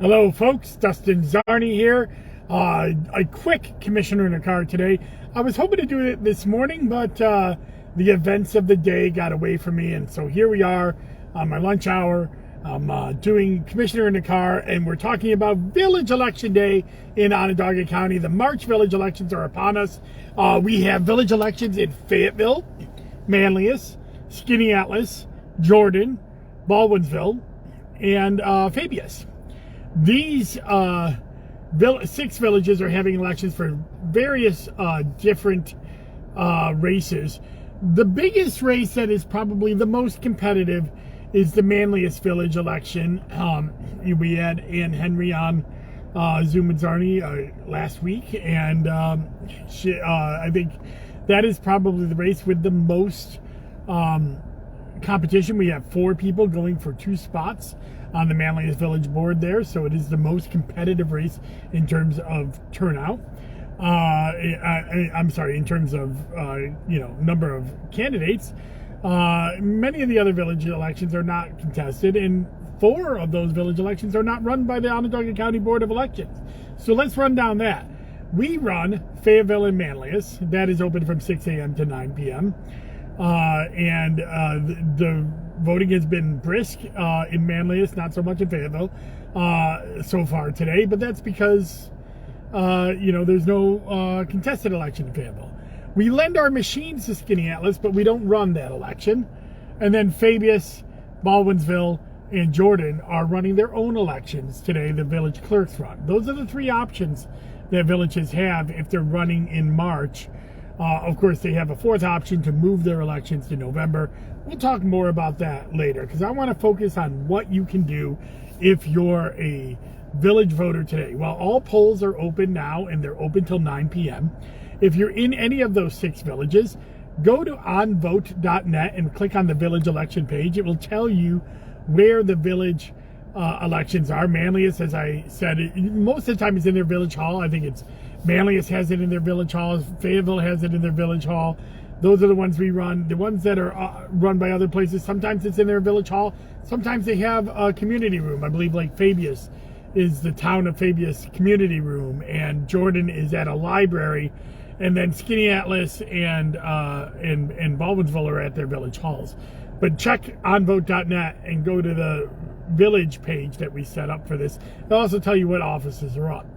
Hello folks, Dustin Zarni here. A quick commissioner in a car today. I was hoping to do it this morning, but the events of the day got away from me, and so here we are on my lunch hour. I'm doing commissioner in the car, and we're talking about village election day in Onondaga County. The March village elections are upon us. We have village elections in Fayetteville, Manlius, Skaneateles, Jordan, Baldwinsville, and Fabius. These 6 villages are having elections for various different races. The biggest race that is probably the most competitive is the Manlius village election. We had Ann Henry on Zoom with Zarni last week, and I think that is probably the race with the most competition. We have 4 people going for 2 spots on the Manlius Village board there, so it is the most competitive race in terms of turnout. I'm sorry, in terms of number of candidates. Many of the other village elections are not contested, and 4 of those village elections are not run by the Onondaga County Board of Elections. So let's run down that. We run Fayetteville and Manlius. That is open from 6 a.m. to 9 p.m. The voting has been brisk in Manlius, not so much in Fayetteville so far today, but that's because there's no contested election in Fayetteville. We lend our machines to Skaneateles, but we don't run that election. And then Fabius, Baldwinsville, and Jordan are running their own elections today, the village clerks run. Those are the 3 options that villages have if they're running in March. Of course, they have a 4th option to move their elections to November. We'll talk more about that later, because I want to focus on what you can do if you're a village voter today. Well, all polls are open now, and they're open till 9 p.m. If you're in any of those 6 villages, go to onvote.net and click on the village election page. It will tell you where the village elections are. Manlius, as I said, most of the time is in their village hall. I think it's Manlius has it in their village hall. Fayetteville has it in their village hall. Those are the ones we run. The ones that are run by other places, sometimes it's in their village hall. Sometimes they have a community room. I believe like Fabius is the town of Fabius community room, and Jordan is at a library, and then Skaneateles and Baldwinsville are at their village halls. But check onvote.net and go to the village page that we set up for this. They'll also tell you what offices are up.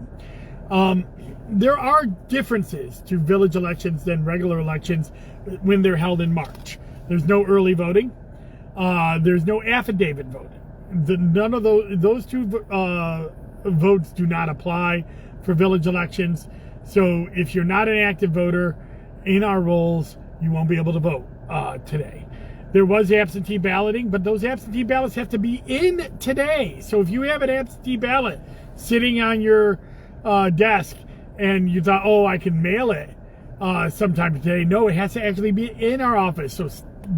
There are differences to village elections than regular elections when they're held in March. There's no early voting. There's no affidavit voting. None of those 2 votes do not apply for village elections. So if you're not an active voter in our rolls, you won't be able to vote today. There was absentee balloting, but those absentee ballots have to be in today. So if you have an absentee ballot sitting on your desk and you thought, oh, I can mail it sometime today, no, it has to actually be in our office. So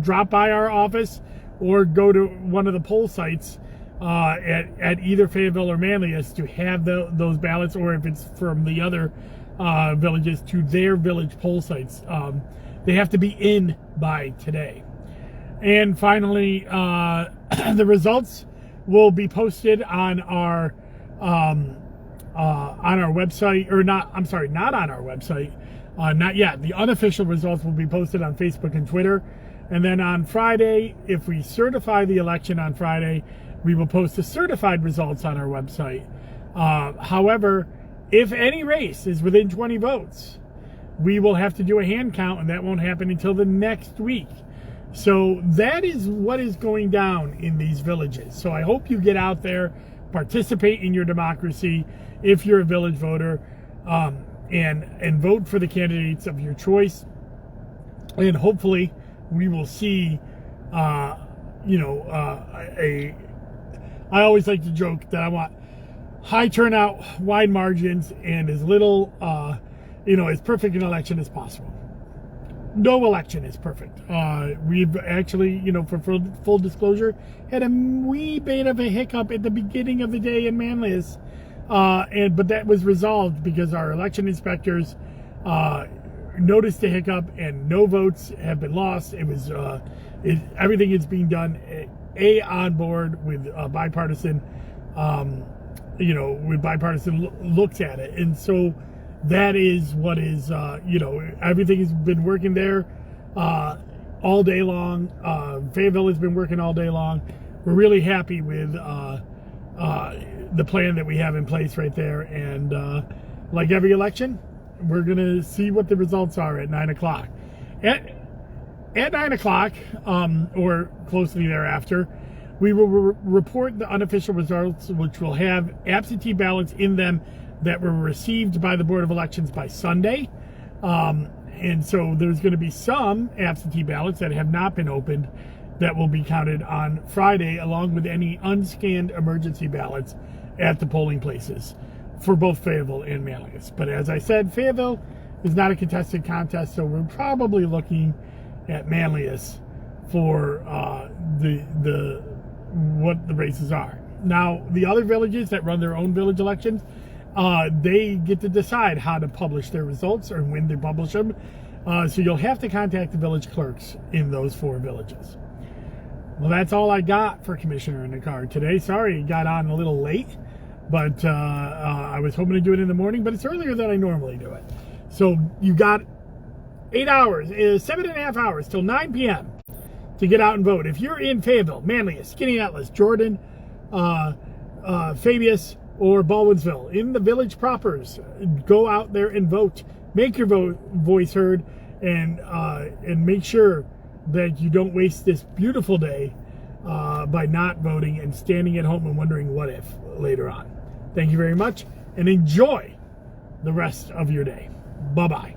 drop by our office or go to one of the poll sites at either Fayetteville or Manlius to have those ballots, or if it's from the other villages, to their village poll sites. They have to be in by today. And finally, the results will be posted on our website, or not. I'm sorry, not on our website. Not yet. The unofficial results will be posted on Facebook and Twitter. And then on Friday, if we certify the election on Friday, we will post the certified results on our website. However, if any race is within 20 votes, we will have to do a hand count, and that won't happen until the next week. So that is what is going down in these villages. So I hope you get out there, participate in your democracy if you're a village voter, and vote for the candidates of your choice. And hopefully we will see, I always like to joke that I want high turnout, wide margins, and as little, as perfect an election as possible. No election is perfect. We've actually, for full disclosure, had a wee bit of a hiccup at the beginning of the day in Manlius, but that was resolved because our election inspectors noticed the hiccup, and no votes have been lost. It was everything is being done on board with bipartisan with bipartisan looks at it. And so that is what is, everything has been working there all day long. Fayetteville has been working all day long. We're really happy with the plan that we have in place right there. And like every election, we're going to see what the results are at 9 o'clock. At 9 o'clock, or closely thereafter, we will report the unofficial results, which will have absentee ballots in them that were received by the Board of Elections by Sunday. And so there's going to be some absentee ballots that have not been opened that will be counted on Friday, along with any unscanned emergency ballots at the polling places for both Fayetteville and Manlius. But as I said, Fayetteville is not a contested contest, so we're probably looking at Manlius for what the races are. Now, the other villages that run their own village elections, they get to decide how to publish their results or when they publish them. So you'll have to contact the village clerks in those 4 villages. Well, that's all I got for Commissioner in the Car today. Sorry it got on a little late, but I was hoping to do it in the morning, but it's earlier than I normally do it. So you got 8 hours, 7.5 hours till 9 p.m. to get out and vote. If you're in Fayetteville, Manlius, Skaneateles, Jordan, Fabius, or Baldwinsville, in the village propers, go out there and vote. Make your voice heard, and make sure that you don't waste this beautiful day by not voting and standing at home and wondering what if later on. Thank you very much, and enjoy the rest of your day. Bye-bye.